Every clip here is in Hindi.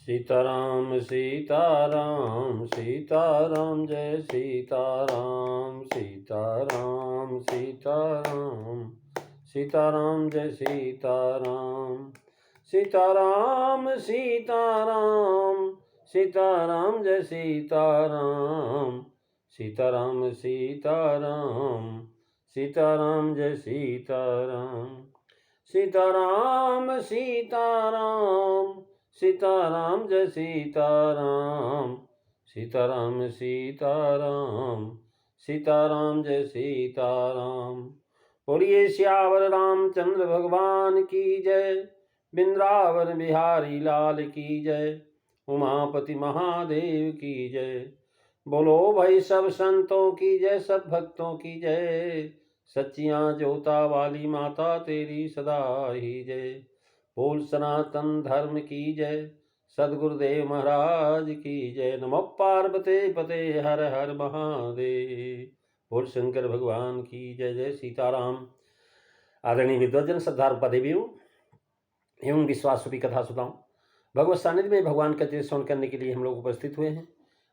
सीताराम सीताराम सीताराम जय सीताराम सीताराम सीताराम सीताराम जय सीताराम सीताराम सीताराम सीताराम जय सीताराम सीताराम सीताराम सीताराम जय सीताराम सीताराम सीताराम सीताराम जय सीताराम सीताराम सीताराम सीताराम जय सीताराम। बोलिए श्यावर रामचंद्र भगवान की जय, बिंद्रावन बिहारी लाल की जय, उमापति महादेव की जय। बोलो भाई सब संतों की जय, सब भक्तों की जय, सच्चियां जोता वाली माता तेरी सदा ही जय। बोल सनातन धर्म की जय, सदगुरुदेव महाराज की जय। नमो पार्वते पते हर हर महादेव। बोल शंकर भगवान की जय। जय सीताराम। आदरणीय विद्वजन, श्रद्धारूपा देवियों एवं विश्वास रूपी कथा सुनाऊं, भगवत सानिध्य में भगवान का चित्र श्रवण करने के लिए हम लोग उपस्थित हुए हैं।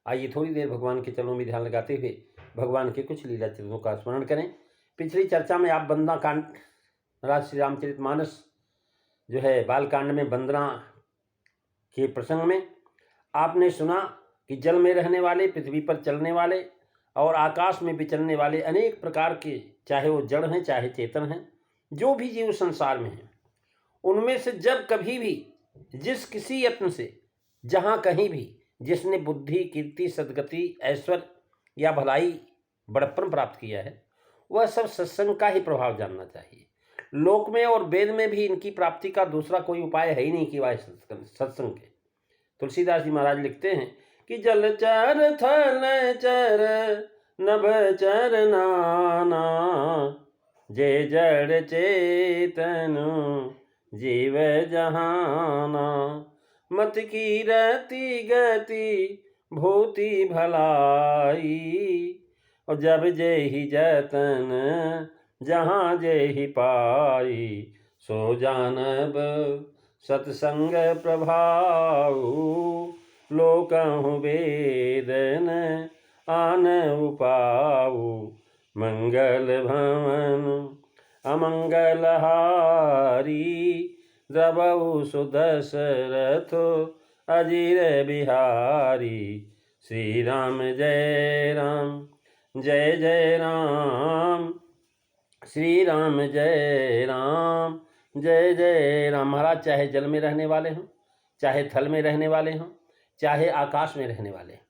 आइए थोड़ी देर भगवान के चरणों में ध्यान लगाते हुए भगवान के कुछ लीला चरित्रों का स्मरण करें। पिछली चर्चा में आप वंदना कांड, महाराज श्री रामचरितमानस जो है बालकांड में वंदना के प्रसंग में आपने सुना कि जल में रहने वाले, पृथ्वी पर चलने वाले और आकाश में विचरने वाले अनेक प्रकार के, चाहे वो जड़ हैं चाहे चेतन हैं, जो भी जीव संसार में हैं, उनमें से जब कभी भी जिस किसी यत्न से जहाँ कहीं भी जिसने बुद्धि, कीर्ति, सद्गति, ऐश्वर्य या भलाई, बड़प्पन प्राप्त किया है, वह सब सत्संग का ही प्रभाव जानना चाहिए। लोक में और वेद में भी इनकी प्राप्ति का दूसरा कोई उपाय है ही नहीं कि वाय सत्संग के। तुलसीदास जी महाराज लिखते हैं कि जल चर थल चर नभ चर नाना, जे जड़ चेतन जीव जहाना, मत की रति गति भूति भलाई, और जब जे ही जतन जहाँ जे ही पाई, सो जानब सत्संग प्रभाऊ, लोकहु वेदन आन उपाऊ, मंगल भवन अमंगल हारी, द्रवऊ सुदशरथ अजीर बिहारी। श्री राम जय राम जय जय राम, श्री राम जय राम जय जय राम। महाराज चाहे जल में रहने वाले हों, चाहे थल में रहने वाले हों, चाहे आकाश में रहने वाले हों,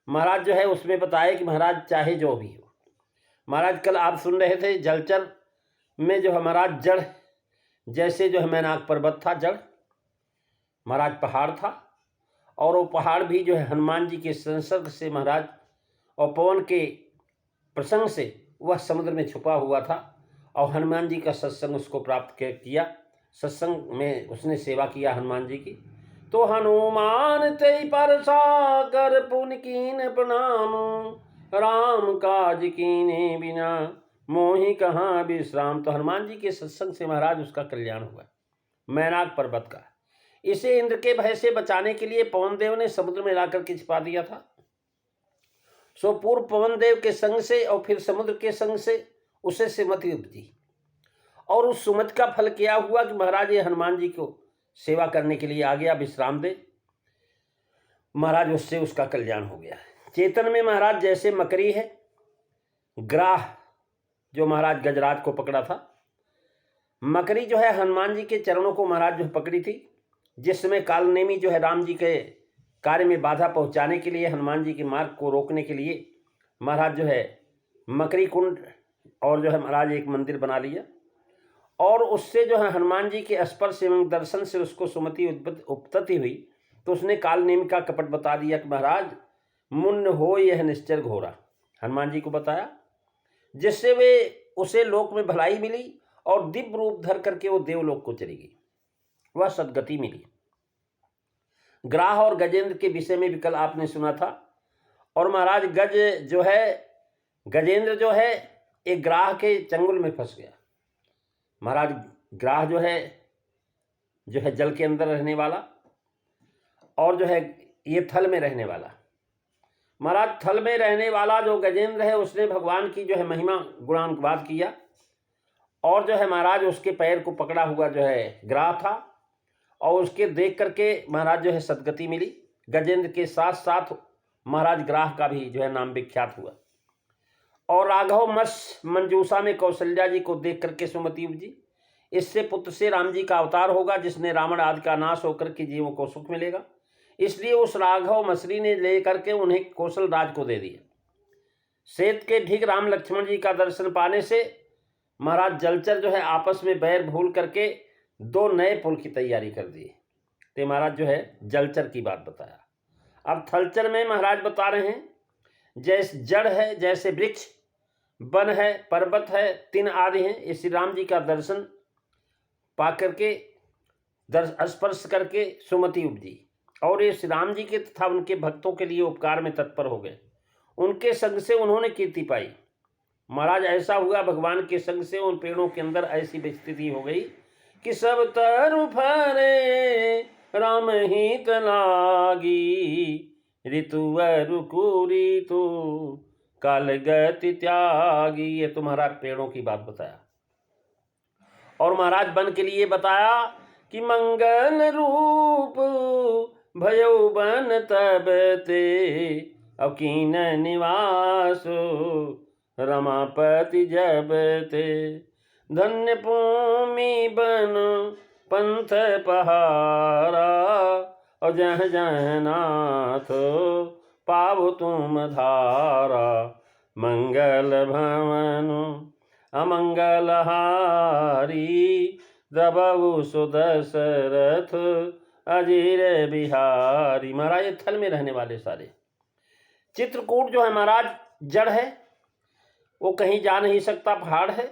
महाराज जो है उसमें बताए कि महाराज चाहे जो भी हो। महाराज कल आप सुन रहे थे जलचर में जो है महाराज जड़, जैसे जो है मैनाक पर्वत था जड़, महाराज पहाड़ था, और वो पहाड़ भी जो है हनुमान जी के संसर्ग से महाराज और पवन के प्रसंग से वह समुद्र में छुपा हुआ था, और हनुमान जी का सत्संग उसको प्राप्त किया। सत्संग में उसने सेवा किया हनुमान जी की। तो हनुमान ते पर सागर पुन कीन प्रणाम, राम काज कीने बिना मोहि कहाँ विश्राम। तो हनुमान जी के सत्संग से महाराज उसका कल्याण हुआ, मैनाक पर्वत का। इसे इंद्र के भय से बचाने के लिए पवन देव ने समुद्र में लाकर के छिपा दिया था। सो पूर्व पवन देव के संग से और फिर समुद्र के संग से उसे सुमति उपजी, और उस सुमति का फल क्या हुआ कि महाराज ये हनुमान जी को सेवा करने के लिए आ गया, विश्राम दे। महाराज उससे उसका कल्याण हो गया। चेतन में महाराज जैसे मकरी है, ग्राह जो महाराज गजराज को पकड़ा था, मकरी जो है हनुमान जी के चरणों को महाराज जो पकड़ी थी, जिस समय कालनेमी जो है राम जी के कार्य में बाधा पहुंचाने के लिए, हनुमान जी के मार्ग को रोकने के लिए महाराज जो है मकरी कुंड और जो है महाराज एक मंदिर बना लिया, और उससे जो है हनुमान जी के स्पर्श एवं दर्शन से उसको सुमति उत्पत्ति हुई। तो उसने कालनेमी का कपट बता दिया कि महाराज मुन्न हो यह निश्चर घोरा, हनुमान जी को बताया, जिससे वे उसे लोक में भलाई मिली और दिव्य रूप धर करके वो देवलोक को चली गई, वह सद्गति मिली। ग्राह और गजेंद्र के विषय में भी कल आपने सुना था। और महाराज गजेंद्र जो है एक ग्राह के चंगुल में फंस गया। महाराज ग्राह जो है जल के अंदर रहने वाला, और जो है ये थल में रहने वाला। महाराज थल में रहने वाला जो गजेंद्र है उसने भगवान की जो है महिमा गुणानुवाद किया, और जो है महाराज उसके पैर को पकड़ा हुआ जो है ग्राह था, और उसके देख करके महाराज जो है सदगति मिली। गजेंद्र के साथ साथ महाराज ग्राह का भी जो है नाम विख्यात हुआ। और राघव मस मंजूषा में कौशल्या जी को देख करके सुमति उपजी, इससे पुत्र से राम जी का अवतार होगा जिसने रावण आदि का नाश होकर के जीवों को सुख मिलेगा। इसलिए उस राघव मसरी ने लेकर के उन्हें कौशल राज को दे दिया। सेत के ठीक राम लक्ष्मण जी का दर्शन पाने से महाराज जलचर जो है आपस में बैर भूल करके 2 नए पुल की तैयारी कर दी। तो महाराज जो है जलचर की बात बताया। अब थलचर में महाराज बता रहे हैं, जैसे जड़ है, जैसे वृक्ष, वन है, पर्वत है, तीन आदि हैं। ये श्री राम जी का दर्शन पा करके स्पर्श करके सुमति उपजी, और ये श्री राम जी के तथा उनके भक्तों के लिए उपकार में तत्पर हो गए। उनके संग से उन्होंने कीर्ति पाई। महाराज ऐसा हुआ, भगवान के संग से उन पेड़ों के अंदर ऐसी स्थिति हो गई कि सब तरु फरे राम हित लागी, ऋतु रुकुरी तू काल गति त्यागी। ये तुम्हारा पेड़ों की बात बताया। और महाराज वन के लिए बताया कि मंगल रूप भयो बन तब ते, अकीन निवास रमापति जब ते, धन्य भूमि बन पंथ पहारा, और जह जह नाथ पाव तुम धारा, मंगल भवन अमंगल हारी, दबऊ सुदशरथ अजीर बिहारी। महाराज थल में रहने वाले सारे। चित्रकूट जो है महाराज जड़ है, वो कहीं जा नहीं सकता, पहाड़ है।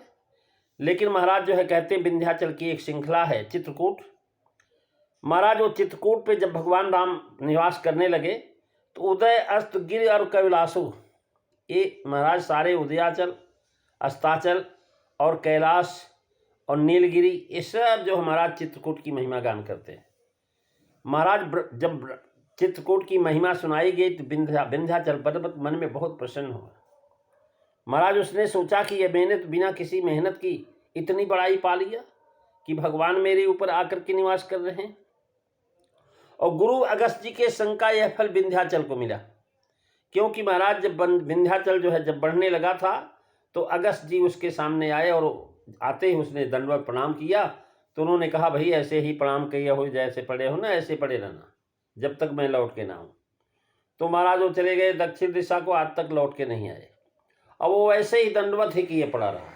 लेकिन महाराज जो है कहते हैं विंध्याचल की एक श्रृंखला है चित्रकूट। महाराज वो चित्रकूट पे जब भगवान राम निवास करने लगे तो उदय अस्त गिर और कैलासु, ये महाराज सारे उदयाचल, अस्ताचल और कैलाश और नीलगिरी, ये सब जो हमारा चित्रकूट की महिमा गान करते हैं। महाराज जब चित्रकूट की महिमा सुनाई गई तो विंध्याचल पर्वत मन में बहुत प्रसन्न हुआ। महाराज उसने सोचा कि यह मैंने तो बिना किसी मेहनत की इतनी बड़ाई पा लिया कि भगवान मेरे ऊपर आकर के निवास कर रहे हैं। और गुरु अगस्त जी के संग का यह फल विंध्याचल को मिला, क्योंकि महाराज जब विंध्याचल जो है जब बढ़ने लगा था तो अगस्त जी उसके सामने आए, और आते ही उसने दंडवत प्रणाम किया। तो उन्होंने कहा, भाई ऐसे ही प्रणाम किया हो, जैसे पड़े हो ना ऐसे पड़े रहना जब तक मैं लौट के ना आऊँ। तो महाराज वो चले गए दक्षिण दिशा को, आज तक लौट के नहीं आए। अब वो ऐसे ही दंडवत ही किए पड़ा रहा।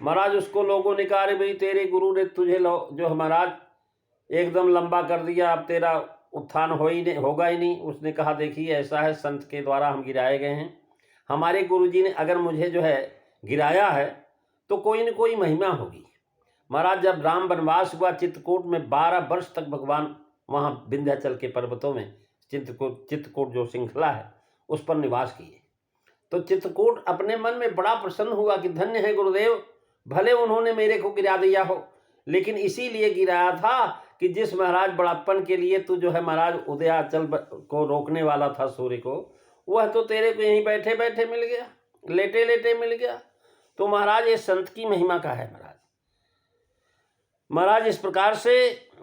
महाराज उसको लोगों ने कहा, अरे भाई तेरे गुरु ने तुझे जो महाराज एकदम लंबा कर दिया, अब तेरा उत्थान होगा ही नहीं। उसने कहा, देखिए ऐसा है, संत के द्वारा हम गिराए गए हैं। हमारे गुरुजी ने अगर मुझे जो है गिराया है तो कोई न कोई महिमा होगी। महाराज जब राम वनवास हुआ चित्रकूट में 12 वर्ष तक भगवान वहाँ विंध्याचल के पर्वतों में चित्रकूट जो श्रृंखला है उस पर निवास किए। तो चित्रकूट अपने मन में बड़ा प्रसन्न हुआ कि धन्य है गुरुदेव, भले उन्होंने मेरे को गिरा दिया हो, लेकिन इसीलिए गिराया था कि जिस महाराज बड़प्पन के लिए तू जो है महाराज उदयाचल को रोकने वाला था सूर्य को, वह तो तेरे को यहीं बैठे बैठे मिल गया, लेटे लेटे मिल गया। तो महाराज ये संत की महिमा का है। महाराज इस प्रकार से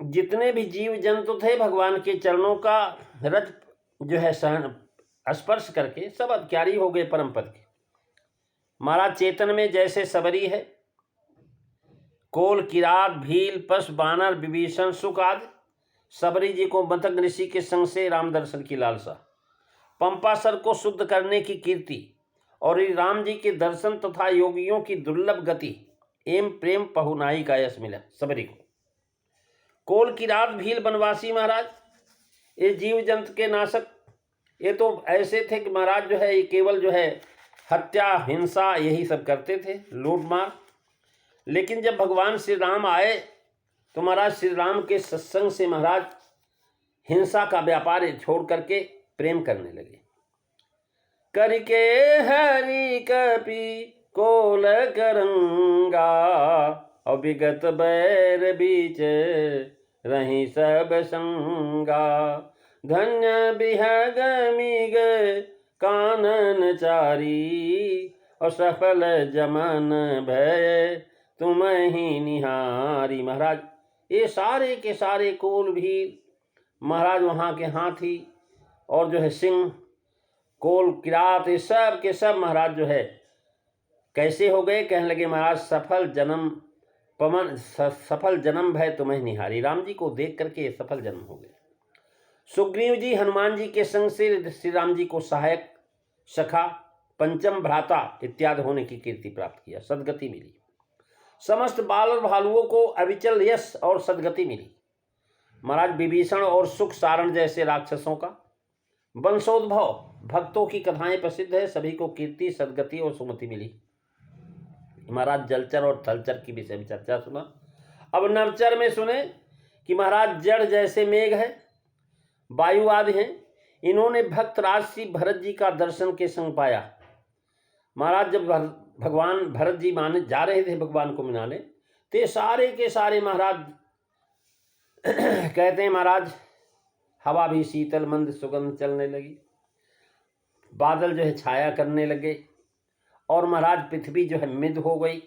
जितने भी जीव जंतु थे भगवान के चरणों का रज जो है स्पर्श करके सब अधिकारी हो गए परम पद के। महाराज चेतन में जैसे सबरी है, कोल, किरात, भील, पश, बानर, विभीषण, सुक आदि, सबरी जी को मतंग ऋषि के संग से राम दर्शन की लालसा, पंपासर को शुद्ध करने की कीर्ति, और राम जी के दर्शन तथा योगियों की दुर्लभ गति एम प्रेम पहुनाई का यश मिला सबरी को। कोल, किरात, भील बनवासी महाराज ये जीव जंतु के नाशक, ये तो ऐसे थे कि महाराज जो है ये केवल जो है हत्या, हिंसा यही सब करते थे, लूट मार। लेकिन जब भगवान श्री राम आए तो महाराज श्री राम के सत्संग से महाराज हिंसा का व्यापार छोड़ करके प्रेम करने लगे। करके हरि कपि कोल करंगा, और विगत बैर बीच रही सब संगा, धन्य बिहग मिग कानन चारी, और सफल जमन भय तुम ही निहारी। महाराज ये सारे के सारे कोल भी महाराज, वहाँ के हाथी और जो है सिंह, कोल, किरात, ये सब के सब महाराज जो है कैसे हो गए? कहने लगे महाराज सफल जन्म भय तुम्हें निहारी। राम जी को देख करके सफल जन्म हो गए। सुग्रीव जी हनुमान जी के संग से श्री राम जी को सहायक, सखा, पंचम भ्राता इत्यादि होने की कीर्ति प्राप्त किया, सदगति मिली। समस्त बाल और भालुओं को अविचल यश और सदगति मिली। महाराज विभीषण और सुख सारण जैसे राक्षसों का वंशोद्भव, भक्तों की कथाएं प्रसिद्ध है, सभी को कीर्ति, सदगति और सुमति मिली। महाराज जलचर और थलचर की विषय में चर्चा सुना। अब नवचर में सुने कि महाराज जड़ जैसे मेघ है, वायु आदि हैं, इन्होंने भक्त राजसी भरत जी का दर्शन के संग पाया। महाराज जब भगवान भरत जी माने जा रहे थे भगवान को मिलाने, ते सारे के सारे महाराज कहते हैं महाराज हवा भी शीतल मंद सुगंध चलने लगी, बादल जो है छाया करने लगे, और महाराज पृथ्वी जो है मिद हो गई।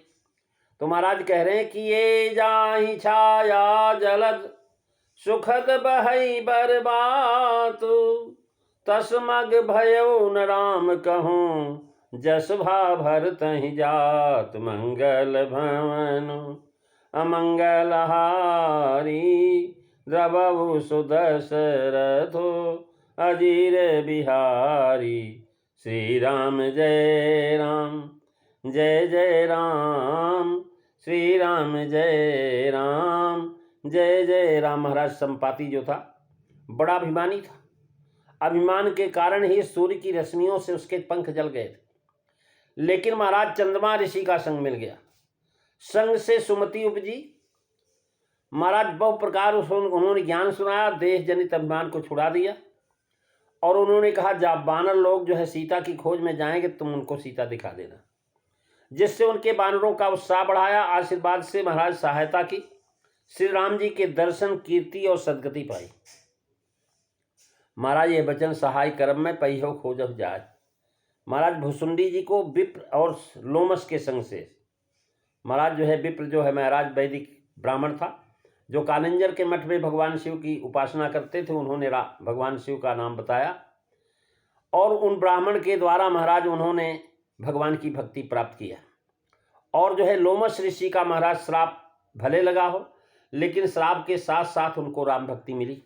तो महाराज कह रहे हैं कि ये जाहि छाया जलद सुखद बहई बरबातु, तस्मग भयो न राम कहूँ जस भा भरतहि जात, मंगल भवन अमंगल हारी, द्रवहु सुदशरथो अजीर बिहारी। श्री राम जय राम जय जय राम, श्री राम जय राम जय जय राम। महाराज संपाति जो था बड़ा अभिमानी था, अभिमान के कारण ही सूर्य की रश्मियों से उसके पंख जल गए थे। लेकिन महाराज चंद्रमा ऋषि का संग मिल गया, संग से सुमति उपजी। महाराज बहु प्रकार उन्होंने ज्ञान सुनाया, देश जनित अभिमान को छुड़ा दिया, और उन्होंने कहा जब बानर लोग जो है सीता की खोज में जाएंगे तुम उनको सीता दिखा देना, जिससे उनके बानरों का उत्साह बढ़ाया। आशीर्वाद से महाराज सहायता की, श्री राम जी के दर्शन, कीर्ति और सदगति पाई। महाराज ये वचन सहाय कर्म में पहियो खोजह जाए। महाराज भुसुंडी जी को विप्र और लोमस के संग से, महाराज जो है विप्र जो है महाराज वैदिक ब्राह्मण था, जो कालिंजर के मठ में भगवान शिव की उपासना करते थे, उन्होंने भगवान शिव का नाम बताया, और उन ब्राह्मण के द्वारा महाराज उन्होंने भगवान की भक्ति प्राप्त किया। और जो है लोमस ऋषि का महाराज श्राप भले लगा हो, लेकिन श्राप के साथ साथ उनको राम भक्ति मिली।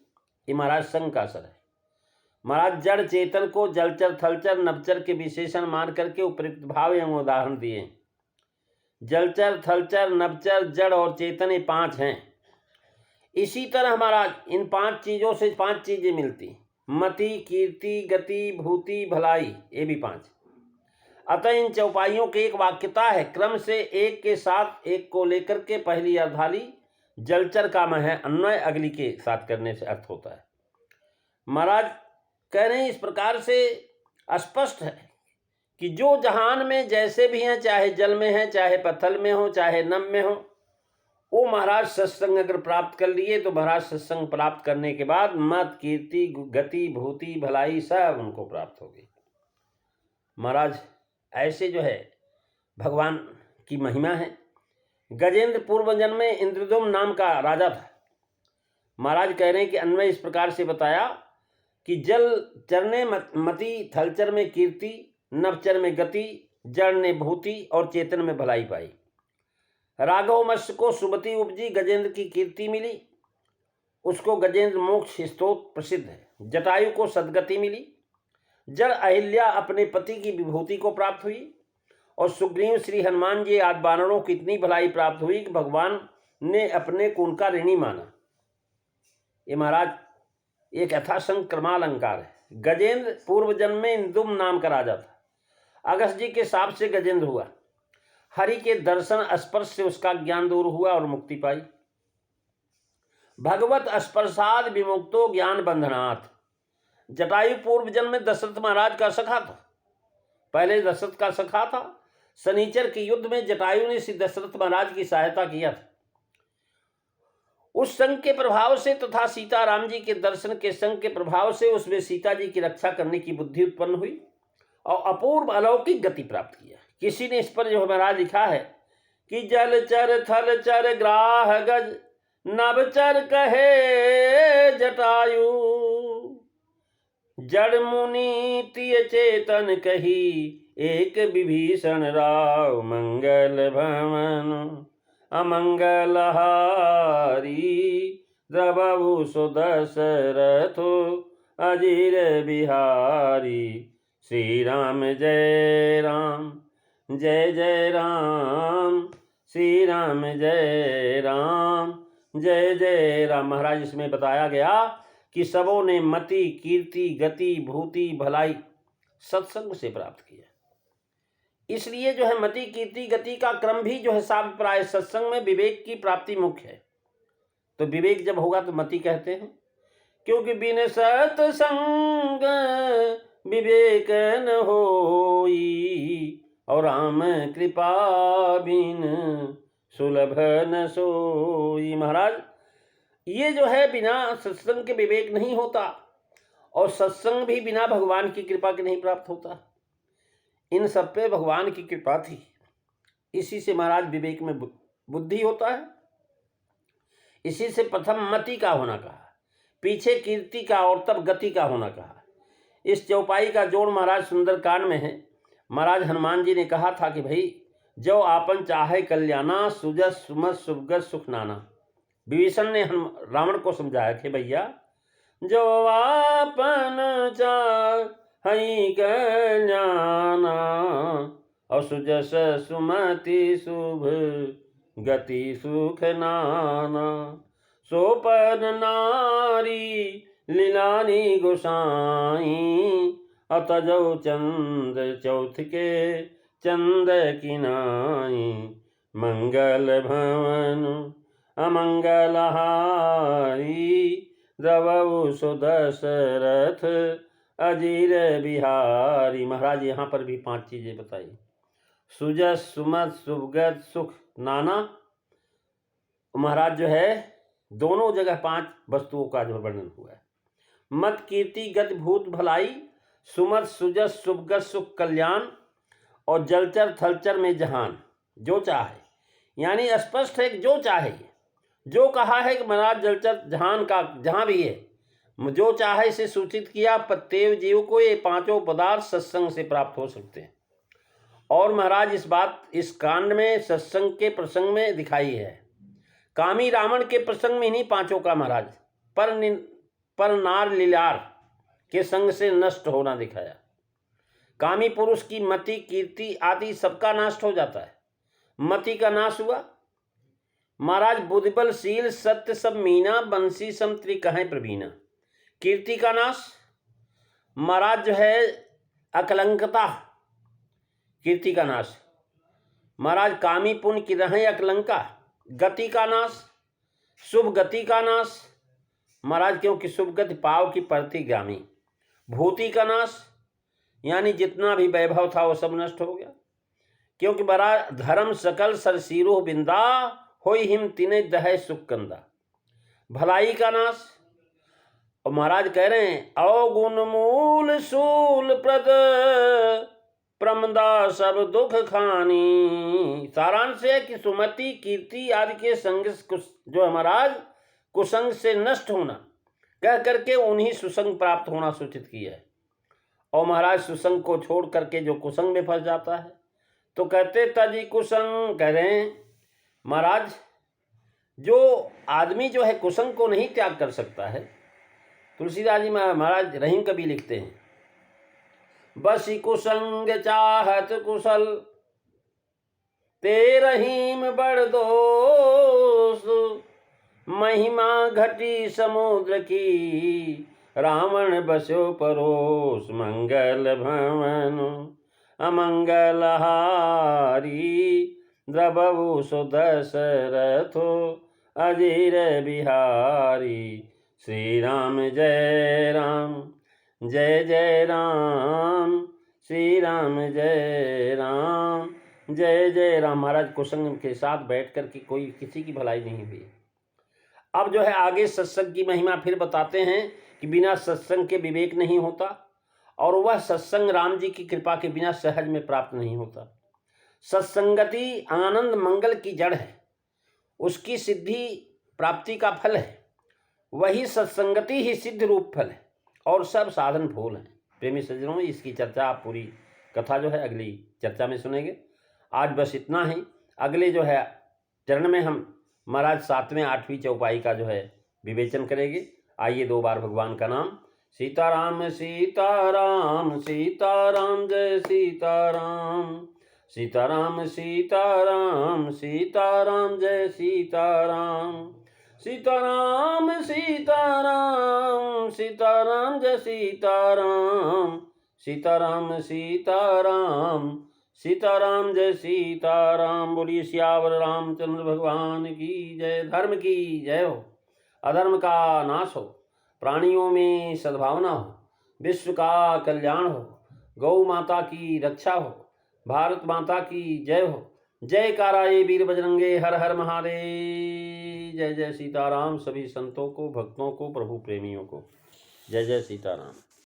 ये महाराज संग का असर है। महाराज जड़ चेतन को जलचर थलचर नवचर के विशेषण मान करके उपयुक्त भाव एवं उदाहरण दिए। जलचर थलचर नवचर जड़ और चेतन ये पांच हैं। इसी तरह महाराज इन पांच चीजों से पांच चीजें मिलती, मति, कीर्ति, गति, भूति, भलाई, ये भी पांच। अतः इन चौपाइयों की एक वाक्यता है, क्रम से एक के साथ एक को लेकर के पहली अर्धाली जलचर का मह है, अन्वय अगली के साथ करने से अर्थ होता है। महाराज कह रहे हैं इस प्रकार से स्पष्ट है कि जो जहान में जैसे भी हैं, चाहे जल में हैं, चाहे पत्थर में हो, चाहे नभ में हो, वो महाराज सत्संग अगर प्राप्त कर लिए तो महाराज सत्संग प्राप्त करने के बाद मत, कीर्ति, गति, भूति, भलाई सब उनको प्राप्त होगी। महाराज ऐसे जो है भगवान की महिमा है। गजेंद्र पूर्व जन्म में इंद्रदुम्न नाम का राजा था। महाराज कह रहे हैं कि अन्वय इस प्रकार से बताया कि जल चरने मति, थलचर में कीर्ति, नवचर में गति, जड़ ने भूति और चेतन में भलाई पाई। राघव मत्स्य को सुमति उपजी, गजेंद्र की कीर्ति मिली, उसको गजेंद्र मोक्ष स्तोत्र प्रसिद्ध है। जटायु को सदगति मिली, जड़ अहिल्या अपने पति की विभूति को प्राप्त हुई, और सुग्रीव श्री हनुमान जी आदि वानरों को इतनी भलाई प्राप्त हुई कि भगवान ने अपने को उनका ऋणी माना। ये महाराज एक यथासंग क्रमालंकार है। गजेंद्र पूर्व जन्म में इंद्रदुम्न नाम का राजा था। अगस्त जी के शाप से गजेंद्र हुआ। हरि के दर्शन स्पर्श से उसका ज्ञान दूर हुआ और मुक्ति पाई। भगवत स्पर्शाद विमुक्तो ज्ञान बंधनात्। जटायु पूर्व जन्म में दशरथ महाराज का सखा था। पहले दशरथ का सखा था। शनिचर के युद्ध में जटायु ने श्री दशरथ महाराज की सहायता किया था। उस संग के प्रभाव से तथा सीताराम जी के दर्शन के संग के प्रभाव से उसमें सीता जी की रक्षा करने की बुद्धि उत्पन्न हुई और अपूर्व अलौकिक गति प्राप्त किया। किसी ने इस पर जो हमारा लिखा है कि जलचर थलचर ग्राह गज नभचर कहे जटायु, जड़ मुनि तिय चेतन कही एक विभीषण राव, मंगल भवन अमंगल हारी, द्रवहु सुदशरथो अजीर बिहारी। श्री राम जय राम जय जय राम, श्री राम जय राम जय जय राम। महाराज इसमें बताया गया कि सबों ने मति कीर्ति गति भूति भलाई सत्संग से प्राप्त किया। इसलिए जो है मति कीर्ति गति का क्रम भी जो है साभिप्राय सत्संग में विवेक की प्राप्ति मुख्य है। तो विवेक जब होगा तो मति कहते हैं, क्योंकि बिन सत्संग विवेक न होई, और राम कृपा बिन सुलभ न सोई। महाराज ये जो है बिना सत्संग के विवेक नहीं होता, और सत्संग भी बिना भगवान की कृपा के नहीं प्राप्त होता। इन सब पे भगवान की कृपा थी, इसी से महाराज विवेक में बुद्धि होता है। इसी से प्रथम मति का होना कहा, पीछे कीर्ति का और तब गति का होना कहा। इस चौपाई का जोड़ महाराज सुंदरकांड में है। महाराज हनुमान जी ने कहा था कि भाई जो आपन चाहे कल्याणा, सुजस सुमत सुभगत सुख नाना। विभीषण ने रावण को समझाया कि भैया जो आपन चाहे कल्याणा, और सुजस सुमति शुभ गति सुख नाना, सो पर नारी लीलानी गोसाई, अतजौ चंद चौथ के चंद किनाई, मंगल भवन अमंगल हारी, द्रवहु सुदशरथ अजीर बिहारी। महाराज यहाँ पर भी 5 चीजें बताई, सुजस सुमत सुभगत सुख नाना। महाराज जो है दोनों जगह 5 वस्तुओं का जो वर्णन हुआ है, मत कीर्ति गति भूत भलाई, सुमत सुजस सुभगत सुख कल्याण, और जलचर थलचर में जहान जो चाहे। यानी स्पष्ट है कि जो चाहे, जो कहा है कि महाराज जलचर जहान का जहाँ भी है, जो चाहे से सूचित किया। प्रत्येक जीव को ये 5 पदार्थ सत्संग से प्राप्त हो सकते हैं। और महाराज इस कांड में सत्संग के प्रसंग में दिखाई है। कामी रावण के प्रसंग में इन्हीं 5 का महाराज पर नार लीलार के संग से नष्ट होना दिखाया। कामी पुरुष की मति कीर्ति आदि सबका नाश हो जाता है। मति का नाश हुआ महाराज, बुद्धिबल शील सत्य सब मीना, बंसी सम त्रिकहें प्रवीणा। कीर्ति का नाश महाराज जो है अकलंकता, कीर्ति का नाश महाराज कामी पुण्य की रहें अकलंका। गति का नाश शुभ गति का नाश महाराज, क्योंकि शुभ गति पाव की प्रतिगामी। भूति का नाश यानी जितना भी वैभव था वो सब नष्ट हो गया, क्योंकि बड़ा धर्म सकल सरसीरो बिंदा, होई हिम तिने दहे सुख कंदा। भलाई का नाश, और महाराज कह रहे हैं अवगुण मूल सूल प्रद प्रमदा सब दुख खानी। सारांश है कि सुमति कीर्ति आदि के संग जो महाराज कुसंग से नष्ट होना कह करके उन्हीं सुसंग प्राप्त होना सूचित किया है। और महाराज सुसंग को छोड़ करके जो कुसंग में फंस जाता है तो कहते तजी कुसंग। कह रहे हैं महाराज जो आदमी जो है कुसंग को नहीं त्याग कर सकता है। तुलसीदास जी महाराज रहीम कवि लिखते हैं, बसी कुसंग चाहत कुशल ते रहीम बड़ दोष, महिमा घटी समुद्र की रावण बसो परोस, मंगल भवन अमंगल हारी, द्रवहु सुदशरथो अजीर बिहारी। श्री राम जय राम जय जय राम, श्री राम जय राम जय जय राम। महाराज कुसंग के साथ बैठ कर के कोई किसी की भलाई नहीं हुई। अब जो है आगे सत्संग की महिमा फिर बताते हैं कि बिना सत्संग के विवेक नहीं होता, और वह सत्संग राम जी की कृपा के बिना सहज में प्राप्त नहीं होता। सत्संगति आनंद मंगल की जड़ है, उसकी सिद्धि प्राप्ति का फल है। वही सत्संगति ही सिद्ध रूप फल है और सब साधन फूल हैं। प्रेमी सज्जनों, इसकी चर्चा आप पूरी कथा जो है अगली चर्चा में सुनेंगे। आज बस इतना ही। अगले जो है चरण में हम महाराज 7वें 8वीं चौपाई का जो है विवेचन करेंगे। आइए 2 बार भगवान का नाम। सीताराम सीताराम सीताराम जय सीताराम, सीताराम सीताराम सीताराम जय सीताराम, सीताराम सीताराम सीताराम जय सीताराम, सीताराम सीताराम सीताराम जय सीताराम। बोलिए सियावर रामचंद्र भगवान की जय। धर्म की जय हो, अधर्म का नाश हो, प्राणियों में सद्भावना हो, विश्व का कल्याण हो, गौ माता की रक्षा हो, भारत माता की जय हो। जयकारा ये वीर बजरंगे, हर हर महादेव। जय जय सीताराम। सभी संतों को, भक्तों को, प्रभु प्रेमियों को जय जय सीताराम।